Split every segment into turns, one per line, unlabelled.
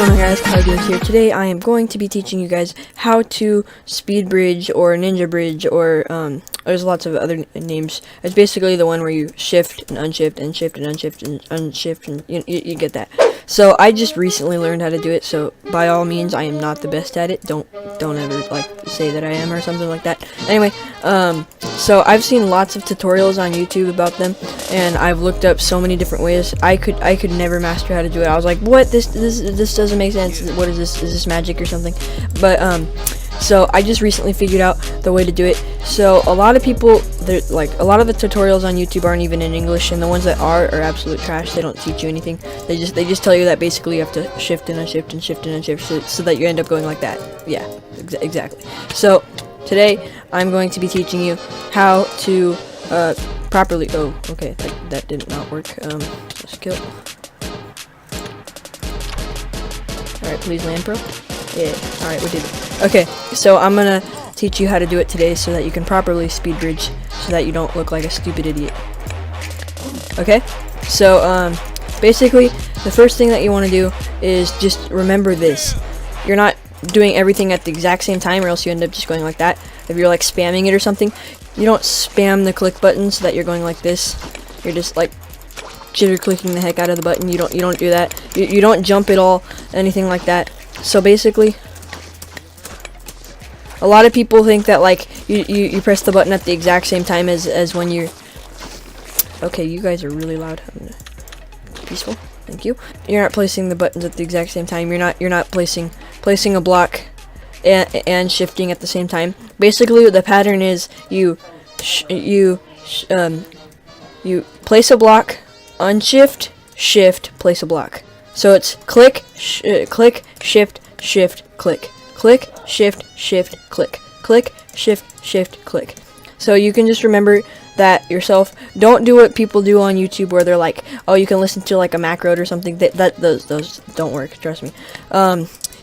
going on, guys? Kyle's here. Today I am going to be teaching you guys how to Speedbridge or Ninja Bridge, or there's lots of other names. It's basically the one where you shift and unshift and shift and unshift and unshift, and you get that. So I just recently learned how to do it, so by all means I am not the best at it. Don't ever say that I am or something like that. Anyway, so I've seen lots of tutorials on YouTube about them, and I've looked up so many different ways. I could never master how to do it. I was like, what? This doesn't make sense. What is this? Is this magic or something? But so I just recently figured out the way to do it. So a lot of people, a lot of the tutorials on YouTube aren't even in English, and the ones that are absolute trash. They don't teach you anything. They just tell you that basically you have to shift and unshift and shift and unshift, so that you end up going like that. Yeah, exactly. So today I'm going to be teaching you how to properly. Oh, okay, that did not work. Let's kill. Alright, please land, pro. Yeah, alright, we did it. Okay, so I'm gonna teach you how to do it today so that you can properly speed bridge, so that you don't look like a stupid idiot. Okay, so basically the first thing that you want to do is just remember this. You're not doing everything at the exact same time, or else you end up just going like that. If you're like spamming it or something, you don't spam the click button so that you're going like this. You're just like jitter clicking the heck out of the button. You don't do that. You don't jump at all, anything like that. So basically, a lot of people think that like you press the button at the exact same time as when you're. Okay, you guys are really loud. Peaceful. Thank you. You're not placing the buttons at the exact same time. You're not placing a block and shifting at the same time. Basically, the pattern is you place a block, unshift, shift, place a block. So it's click, click, shift, shift, click, click, shift, shift, click, click, shift, shift, click. So you can just remember that yourself. Don't do what people do on YouTube where they're like, oh, you can listen to like a macro or something. Those don't work. Trust me.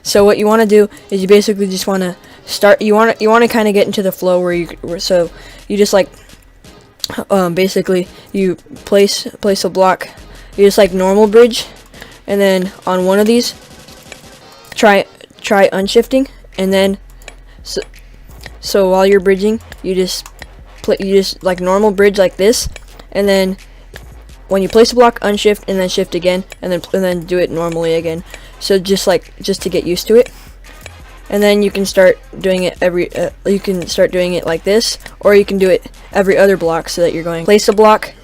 So what you want to do is you basically just want to start. You want to kind of get into the flow where you just like basically you place a block. You just like normal bridge, and then on one of these, try unshifting, and then so while you're bridging, you just like normal bridge like this, and then when you place a block, unshift and then shift again, and then do it normally again. So just to get used to it, and then you can start doing it you can start doing it like this, or you can do it every other block, so that you're going place a block,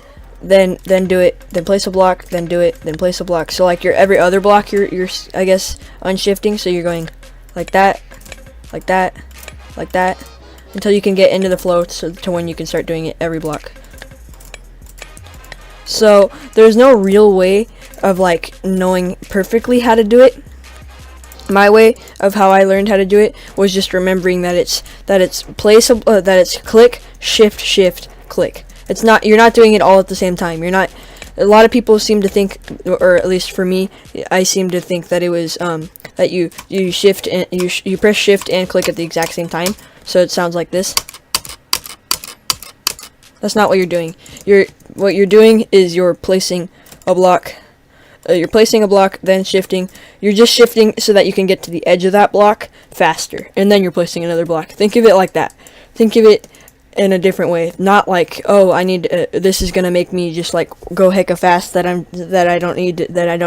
then do it, then place a block, then do it, then place a block. So like your every other block, you're I guess unshifting, so you're going like that, like that, like that, until you can get into the flow to when you can start doing it every block. So there's no real way of like knowing perfectly how to do it. My way of how I learned how to do it was just remembering that it's click, shift, shift, click. It's not, you're not doing it all at the same time. You're not. A lot of people seem to think, or at least for me, I seem to think that it was that you shift and you press shift and click at the exact same time. So it sounds like this. That's not what you're doing. What you're doing is you're placing a block. You're placing a block, then shifting. You're just shifting so that you can get to the edge of that block faster, and then you're placing another block. Think of it like that. Think of it in a different way. Not like, oh, I need this is gonna make me just like go hecka fast that I don't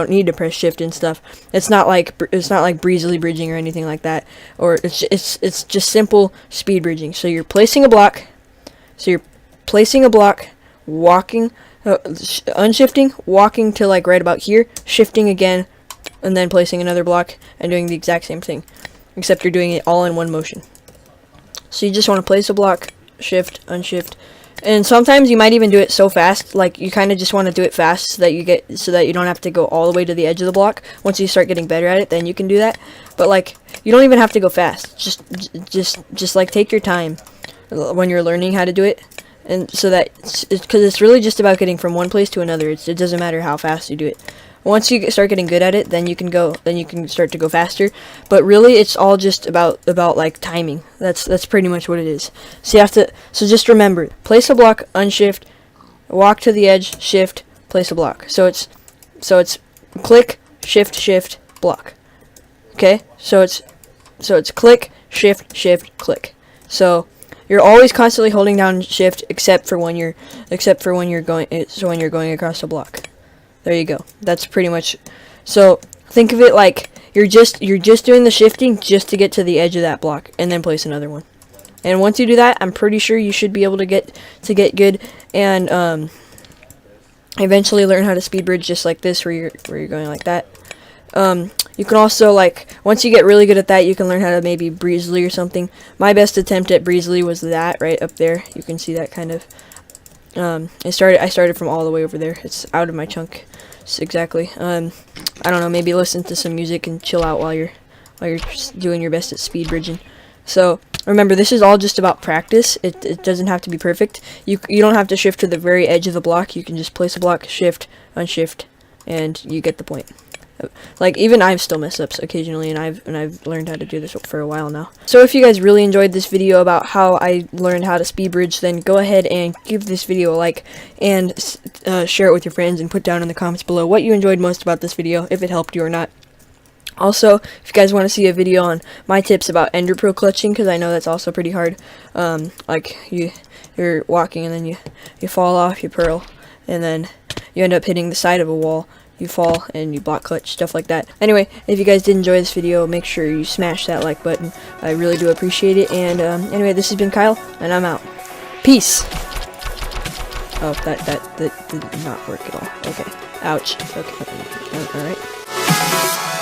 need to press shift and stuff. It's not like breezily bridging or anything like that. Or it's just simple speed bridging. So you're placing a block. Walking, unshifting, walking to like right about here, shifting again, and then placing another block and doing the exact same thing, except you're doing it all in one motion. So you just want to place a block, shift, unshift, and sometimes you might even do it so fast, like you kind of just want to do it fast so that you don't have to go all the way to the edge of the block. Once you start getting better at it, then you can do that. But like you don't even have to go fast. Just like take your time when you're learning how to do it. And so that, because it's really just about getting from one place to another. It doesn't matter how fast you do it. Once you start getting good at it, then you can start to go faster. But really, it's all just about like timing. That's pretty much what it is. So you have to. So just remember: place a block, unshift, walk to the edge, shift, place a block. So it's click, shift, shift, block. Okay, so it's click, shift, shift, click. So you're always constantly holding down shift except for when you're going across the block. There you go. That's pretty much. So think of it like you're just doing the shifting just to get to the edge of that block and then place another one. And once you do that, I'm pretty sure you should be able to get good and eventually learn how to speed bridge just like this, where you're going like that. You can also, like, once you get really good at that, you can learn how to maybe breezely or something. My best attempt at breezely was that right up there. You can see that kind of. I started from all the way over there. It's out of my chunk. Exactly. I don't know. Maybe listen to some music and chill out while you're just doing your best at speed bridging. So remember, this is all just about practice. It doesn't have to be perfect. You don't have to shift to the very edge of the block. You can just place a block, shift, unshift, and you get the point. Like, even I've still messed ups occasionally, and I've learned how to do this for a while now. So if you guys really enjoyed this video about how I learned how to speed bridge, then go ahead and give this video a like and share it with your friends, and put down in the comments below what you enjoyed most about this video, if it helped you or not. Also, if you guys want to see a video on my tips about ender pearl clutching, because I know that's also pretty hard, like you're walking and then you fall off your pearl, and then you end up hitting the side of a wall, you fall and you block clutch, stuff like that. Anyway, if you guys did enjoy this video, make sure you smash that like button. I really do appreciate it. And anyway, this has been Kyle, and I'm out. Peace. Oh, that did not work at all. Okay. Ouch. Okay. All right.